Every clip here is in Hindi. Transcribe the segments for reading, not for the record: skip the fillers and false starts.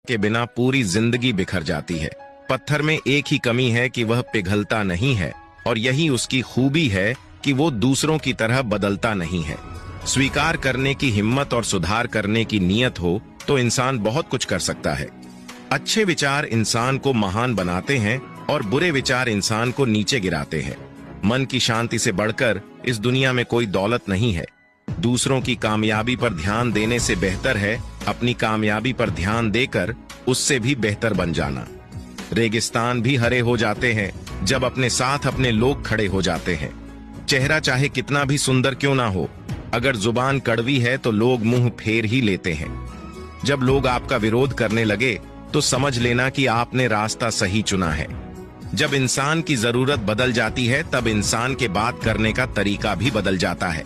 के बिना पूरी जिंदगी बिखर जाती है। पत्थर में एक ही कमी है कि वह पिघलता नहीं है, और यही उसकी खूबी है कि वो दूसरों की तरह बदलता नहीं है। स्वीकार करने की हिम्मत और सुधार करने की नीयत हो तो इंसान बहुत कुछ कर सकता है। अच्छे विचार इंसान को महान बनाते हैं और बुरे विचार इंसान को नीचे गिराते हैं। मन की शांति से बढ़कर इस दुनिया में कोई दौलत नहीं है। दूसरों की कामयाबी पर ध्यान देने से बेहतर है अपनी कामयाबी पर ध्यान देकर उससे भी बेहतर बन जाना। रेगिस्तान भी हरे हो जाते हैं जब अपने साथ अपने लोग खड़े हो जाते हैं। चेहरा चाहे कितना भी सुंदर क्यों ना हो, अगर जुबान कड़वी है तो लोग मुंह फेर ही लेते हैं। जब लोग आपका विरोध करने लगे तो समझ लेना कि आपने रास्ता सही चुना है। जब इंसान की जरूरत बदल जाती है तब इंसान के बात करने का तरीका भी बदल जाता है।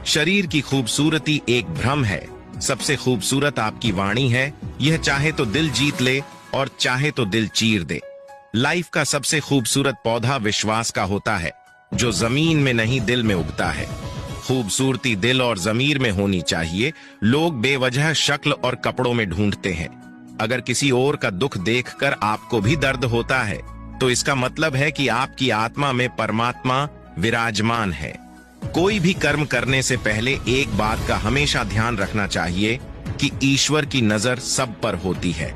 शरीर की खूबसूरती एक भ्रम है, सबसे खूबसूरत आपकी वाणी है। यह चाहे तो दिल जीत ले और चाहे तो दिल चीर दे। लाइफ का सबसे खूबसूरत पौधा विश्वास का होता है, जो जमीन में नहीं दिल में उगता है। खूबसूरती दिल और जमीर में होनी चाहिए। लोग बेवजह शक्ल और कपड़ों में ढूंढते हैं। अगर किसी और का दुख देखकर आपको भी दर्द होता है तो इसका मतलब है कि आपकी आत्मा में परमात्मा विराजमान है। कोई भी कर्म करने से पहले एक बात का हमेशा ध्यान रखना चाहिए कि ईश्वर की नजर सब पर होती है।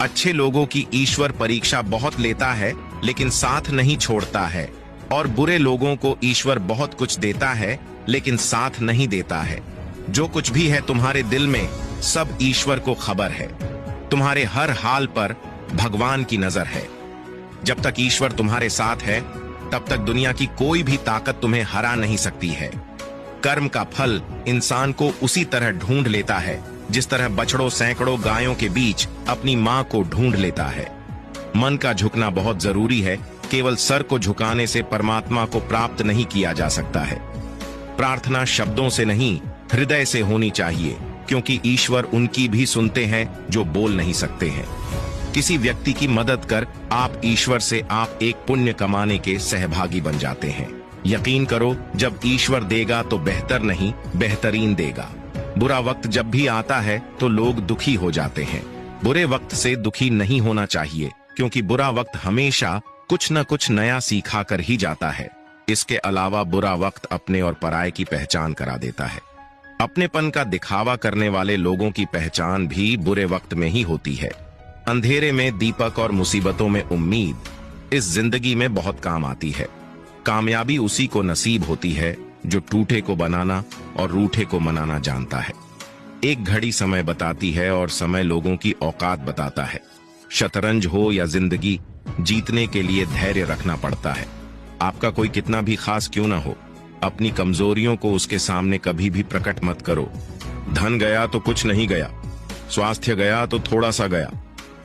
अच्छे लोगों की ईश्वर परीक्षा बहुत लेता है लेकिन साथ नहीं छोड़ता है, और बुरे लोगों को ईश्वर बहुत कुछ देता है लेकिन साथ नहीं देता है। जो कुछ भी है तुम्हारे दिल में, सब ईश्वर को खबर है। तुम्हारे हर हाल पर भगवान की नजर है। जब तक ईश्वर तुम्हारे साथ है तब तक दुनिया की कोई भी ताकत तुम्हें हरा नहीं सकती है। कर्म का फल इंसान को उसी तरह ढूंढ लेता है जिस तरह बछड़ों सैकड़ों गायों के बीच अपनी मां को ढूंढ लेता है। मन का झुकना बहुत जरूरी है। केवल सर को झुकाने से परमात्मा को प्राप्त नहीं किया जा सकता है। प्रार्थना शब्दों से नहीं, हृदय से होनी चाहिए, क्योंकि ईश्वर उनकी भी सुनते हैं जो बोल नहीं सकते हैं। किसी व्यक्ति की मदद कर आप ईश्वर से आप एक पुण्य कमाने के सहभागी बन जाते हैं। यकीन करो, जब ईश्वर देगा तो बेहतर नहीं बेहतरीन देगा। बुरा वक्त जब भी आता है तो लोग दुखी हो जाते हैं। बुरे वक्त से दुखी नहीं होना चाहिए, क्योंकि बुरा वक्त हमेशा कुछ न कुछ नया सिखा कर ही जाता है। इसके अलावा बुरा वक्त अपने और पराये की पहचान करा देता है। अपनेपन का दिखावा करने वाले लोगों की पहचान भी बुरे वक्त में ही होती है। अंधेरे में दीपक और मुसीबतों में उम्मीद इस जिंदगी में बहुत काम आती है। कामयाबी उसी को नसीब होती है जो टूटे को बनाना और रूठे को मनाना जानता है। एक घड़ी समय बताती है और समय लोगों की औकात बताता है। शतरंज हो या जिंदगी, जीतने के लिए धैर्य रखना पड़ता है। आपका कोई कितना भी खास क्यों ना हो, अपनी कमजोरियों को उसके सामने कभी भी प्रकट मत करो। धन गया तो कुछ नहीं गया, स्वास्थ्य गया तो थोड़ा सा गया,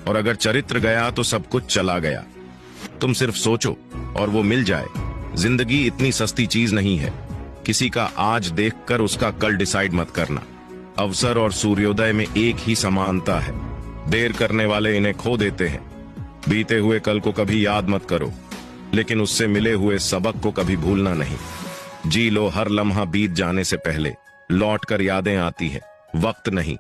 और अगर चरित्र गया तो सब कुछ चला गया। तुम सिर्फ सोचो और वो मिल जाए। जिंदगी इतनी सस्ती चीज नहीं है। किसी का आज देखकर उसका कल डिसाइड मत करना। अवसर और सूर्योदय में एक ही समानता है। देर करने वाले इन्हें खो देते हैं। बीते हुए कल को कभी याद मत करो, लेकिन उससे मिले हुए सबक को कभी भूलना नहीं। जी लो हर लम्हा बीत जाने से पहले, लौट कर यादें आती है, वक्त नहीं।